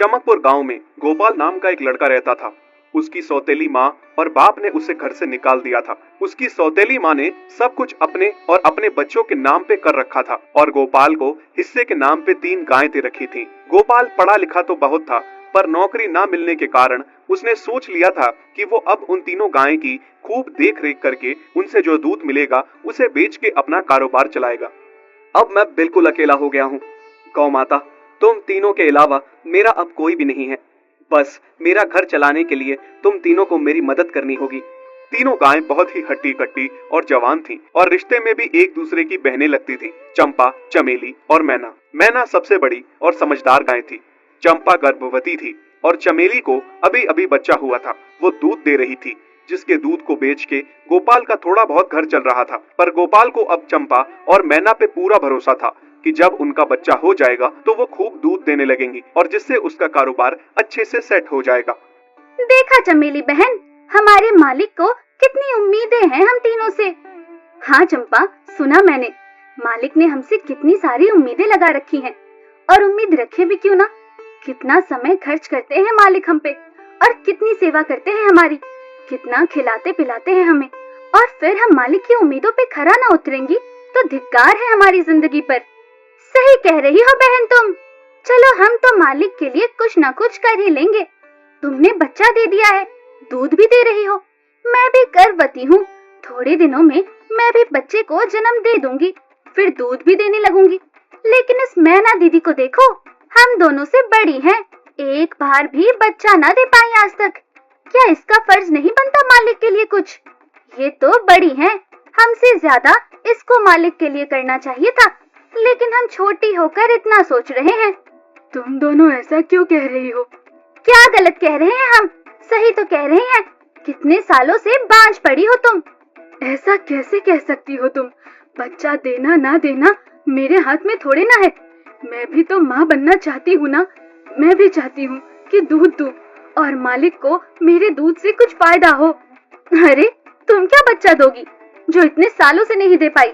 चमकपुर गांव में गोपाल नाम का एक लड़का रहता था। उसकी सौतेली माँ और बाप ने उसे घर से निकाल दिया था। उसकी सौतेली माँ ने सब कुछ अपने और अपने बच्चों के नाम पे कर रखा था और गोपाल को हिस्से के नाम पे 3 गायें दे रखी थी। गोपाल पढ़ा लिखा तो बहुत था, पर नौकरी ना मिलने के कारण उसने सोच लिया था कि वो अब उन तीनों गायें की खूब देख रेख करके उनसे जो दूध मिलेगा उसे बेच के अपना कारोबार चलाएगा। अब मैं बिल्कुल अकेला हो गया हूँ। गौ माता, तुम तीनों के अलावा मेरा अब कोई भी नहीं है। बस मेरा घर चलाने के लिए तुम तीनों को मेरी मदद करनी होगी। तीनों गायें बहुत ही हट्टी कट्टी और जवान थीं और रिश्ते में भी एक दूसरे की बहनें लगती थीं। चंपा, चमेली और मैना। मैना सबसे बड़ी और समझदार गाय थी। चंपा गर्भवती थी और चमेली को अभी अभी बच्चा हुआ था। वो दूध दे रही थी, जिसके दूध को बेच के गोपाल का थोड़ा बहुत घर चल रहा था। पर गोपाल को अब चंपा और मैना पे पूरा भरोसा था कि जब उनका बच्चा हो जाएगा तो वो खूब दूध देने लगेंगी और जिससे उसका कारोबार अच्छे से सेट हो जाएगा। देखा चमेली बहन, हमारे मालिक को कितनी उम्मीदें हैं हम तीनों से। हाँ चंपा, सुना मैंने, मालिक ने हमसे कितनी सारी उम्मीदें लगा रखी हैं। और उम्मीद रखे भी क्यों ना, कितना समय खर्च करते हैं मालिक हम पे और कितनी सेवा करते हैं हमारी, कितना खिलाते पिलाते हैं हमें। और फिर हम मालिक की उम्मीदों पे खरा ना उतरेंगी तो धिक्कार है हमारी जिंदगी पर। सही कह रही हो बहन तुम। चलो हम तो मालिक के लिए कुछ ना कुछ कर ही लेंगे। तुमने बच्चा दे दिया है, दूध भी दे रही हो, मैं भी गर्भवती हूँ। थोड़े दिनों में मैं भी बच्चे को जन्म दे दूंगी, फिर दूध भी देने लगूंगी। लेकिन इस मैना दीदी को देखो, हम दोनों से बड़ी हैं, एक बार भी बच्चा ना दे पाई आज तक। क्या इसका फर्ज नहीं बनता मालिक के लिए कुछ? ये तो बड़ी हैं, हमसे ज्यादा इसको मालिक के लिए करना चाहिए था, लेकिन हम छोटी होकर इतना सोच रहे हैं। तुम दोनों ऐसा क्यों कह रही हो? क्या गलत कह रहे हैं हम? सही तो कह रहे हैं। कितने सालों से बांझ पड़ी हो तुम। ऐसा कैसे कह सकती हो तुम? बच्चा देना ना देना मेरे हाथ में थोड़े ना है। मैं भी तो माँ बनना चाहती हूँ ना। मैं भी चाहती हूँ कि दूध दूं और मालिक को मेरे दूध से कुछ फायदा हो। अरे तुम क्या बच्चा दोगी जो इतने सालों से नहीं दे पाई?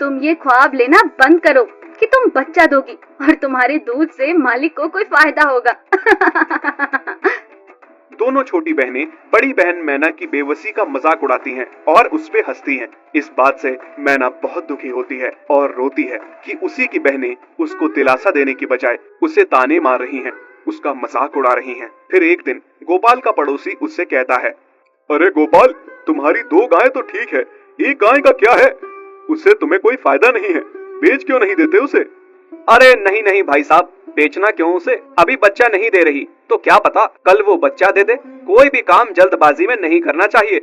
तुम ये ख्वाब लेना बंद करो कि तुम बच्चा दोगी और तुम्हारे दूध से मालिक को कोई फायदा होगा। दोनों छोटी बहनें बड़ी बहन मैना की बेबसी का मजाक उड़ाती हैं और उस पे हंसती हैं। इस बात से मैना बहुत दुखी होती है और रोती है कि उसी की बहनें उसको दिलासा देने की बजाय उसे ताने मार रही हैं, उसका मजाक उड़ा रही हैं। फिर एक दिन गोपाल का पड़ोसी उससे कहता है, अरे गोपाल, तुम्हारी 2 गायें तो ठीक है, एक गाय का क्या है? उससे तुम्हें कोई फायदा नहीं है, बेच क्यों नहीं देते उसे? अरे नहीं नहीं भाई साहब, बेचना क्यों उसे? अभी बच्चा नहीं दे रही तो क्या पता कल वो बच्चा दे दे। कोई भी काम जल्दबाजी में नहीं करना चाहिए।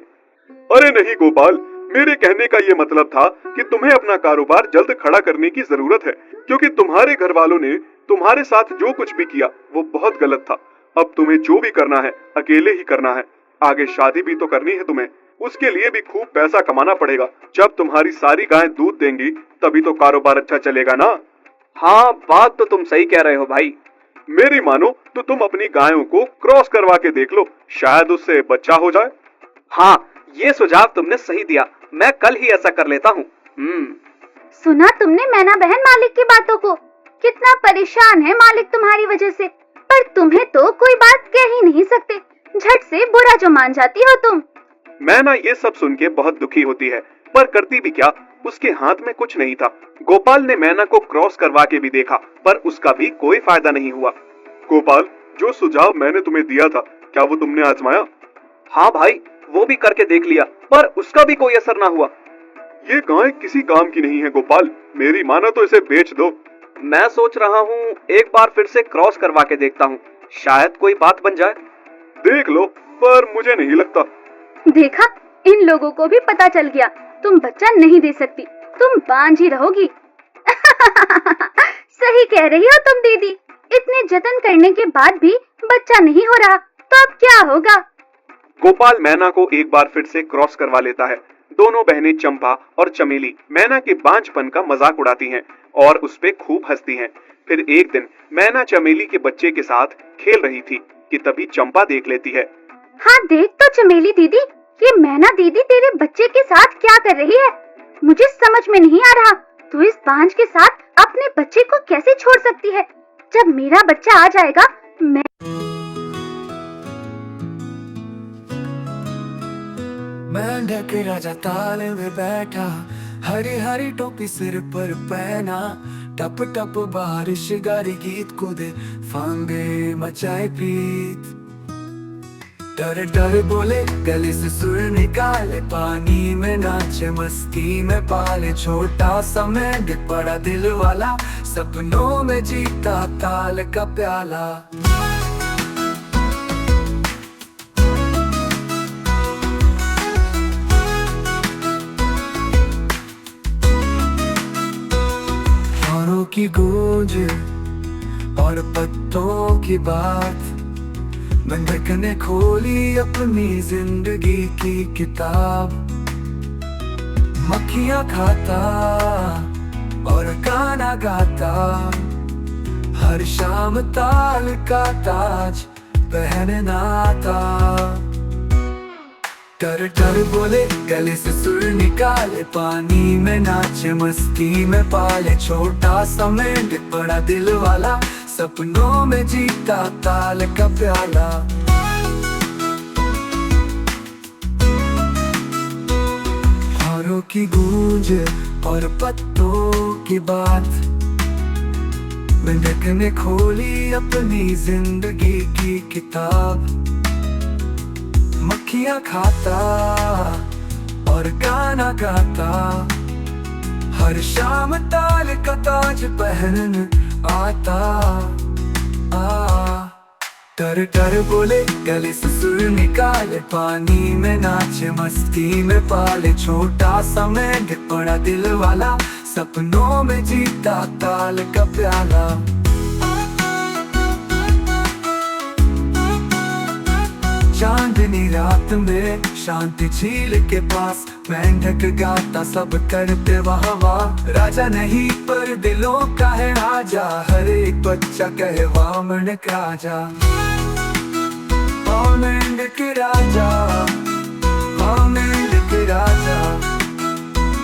अरे नहीं गोपाल, मेरे कहने का ये मतलब था कि तुम्हें अपना कारोबार जल्द खड़ा करने की जरूरत है, क्योंकि तुम्हारे घर वालों ने तुम्हारे साथ जो कुछ भी किया वो बहुत गलत था। अब तुम्हें जो भी करना है अकेले ही करना है। आगे शादी भी तो करनी है तुम्हें, उसके लिए भी खूब पैसा कमाना पड़ेगा। जब तुम्हारी सारी गायें दूध देंगी तभी तो कारोबार अच्छा चलेगा ना। हाँ, बात तो तुम सही कह रहे हो भाई। मेरी मानो तो तुम अपनी गायों को क्रॉस करवा के देख लो, शायद उससे बच्चा हो जाए। हाँ, ये सुझाव तुमने सही दिया, मैं कल ही ऐसा कर लेता हूँ। सुना तुमने मैना बहन मालिक की बातों को? कितना परेशान है मालिक तुम्हारी वजह से, पर तुम्हें तो कोई बात कह ही नहीं सकते। झट से बुरा जो मान जाती हो तुम। मैना ये सब सुन के बहुत दुखी होती है, पर करती भी क्या, उसके हाथ में कुछ नहीं था। गोपाल ने मैना को क्रॉस करवा के भी देखा, पर उसका भी कोई फायदा नहीं हुआ। गोपाल, जो सुझाव मैंने तुम्हें दिया था, क्या वो तुमने आजमाया? हाँ भाई, वो भी करके देख लिया, पर उसका भी कोई असर ना हुआ। ये गाय किसी काम की नहीं है गोपाल, मेरी मानो तो इसे बेच दो। मैं सोच रहा हूँ एक बार फिर से क्रॉस करवा के देखता हूँ, शायद कोई बात बन जाए। देख लो, पर मुझे नहीं लगता। देखा, इन लोगों को भी पता चल गया, तुम बच्चा नहीं दे सकती, तुम बांझ ही रहोगी। सही कह रही हो तुम दीदी, इतने जतन करने के बाद भी बच्चा नहीं हो रहा, तो अब क्या होगा? गोपाल मैना को एक बार फिर से क्रॉस करवा लेता है। दोनों बहनें चंपा और चमेली मैना के बांझपन का मजाक उड़ाती हैं और उस पे खूब हंसती हैं। फिर एक दिन मैना चमेली के बच्चे के साथ खेल रही थी कि तभी चंपा देख लेती है। हाँ देख तो चमेली दीदी, ये मैना दीदी तेरे बच्चे के साथ क्या कर रही है? मुझे समझ में नहीं आ रहा, तू इस बांझ के साथ अपने बच्चे को कैसे छोड़ सकती है? जब मेरा बच्चा आ जाएगा मैं मेंढक राजा ताल में बैठा, हरी हरी टोपी सिर पर पहना। टप टप बारिश गारी गीत कूदे, फांगे मचाए प्रीत। डर डर बोले गले से सुर निकाले, पानी में नाचे मस्ती में पाले। छोटा सा मेंढक बड़ा दिल वाला, सपनों में जीता ताल का प्याला। की गूंज और पत्तों की बात, मेंढक ने खोली अपनी जिंदगी की किताब। मक्खियां खाता और गाना गाता, हर शाम ताल का ताज पहनना था। डर डर बोले गले से सुर निकाले, पानी में नाचे मस्ती में पाले। छोटा सा मेंढक बड़ा दिल वाला, सपनों में जीता ताल का प्याला। हारों की गूंज और पत्तों की बात, मेंढक ने खोली अपनी जिंदगी की किताब। मक्खियां खाता और गाना गाता, हर शाम ताल का ताज पहन आता। डर डर बोले गले से सुर निकाले, पानी में नाचे मस्ती में पाले। छोटा सा मेंढक बड़ा दिल वाला, सपनों में जीता ताल का प्याला। चांदनी रात में शांति झील के पास, मेंढक गाता सब करते वाह वाह। राजा नहीं पर दिलों का है राजा, हर एक बच्चा कहे वाह मेंढक राजा। वाह मेंढक राजा, वाह मेंढक राजा।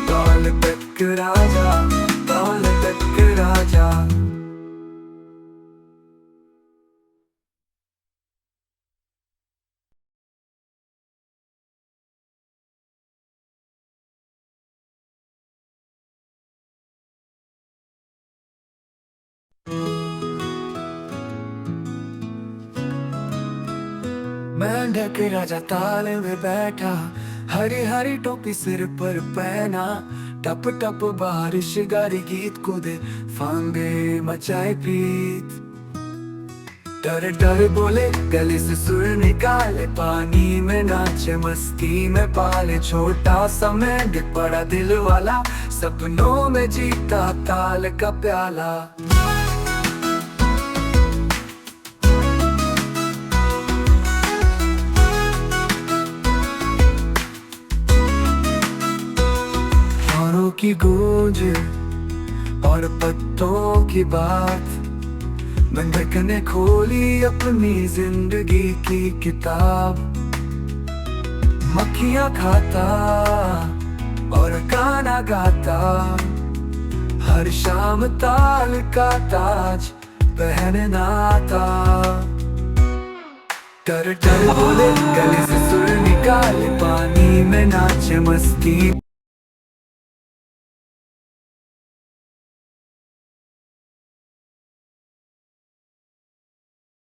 ताल तक राजा, ताल तक राजा। मेंढक राजा ताल में बैठा, हरी हरी टोपी सिर पर पहना। टप टप बारिश गारी गीत कूदे, फांगे मचाए प्रीत। डर डर बोले गले से सुर निकाले, पानी में नाचे मस्ती में पाले। छोटा सा मेंढक बड़ा दिल वाला, सपनों में जीता ताल का प्याला। की गूंज और पत्तों की बात, मेंढक ने खोली अपनी जिंदगी की किताब। मक्खियां खाता और गाना गाता, हर शाम ताल का ताज पहनना था। डर डर बोले गले से सुर निकाले, पानी में नाचे मस्ती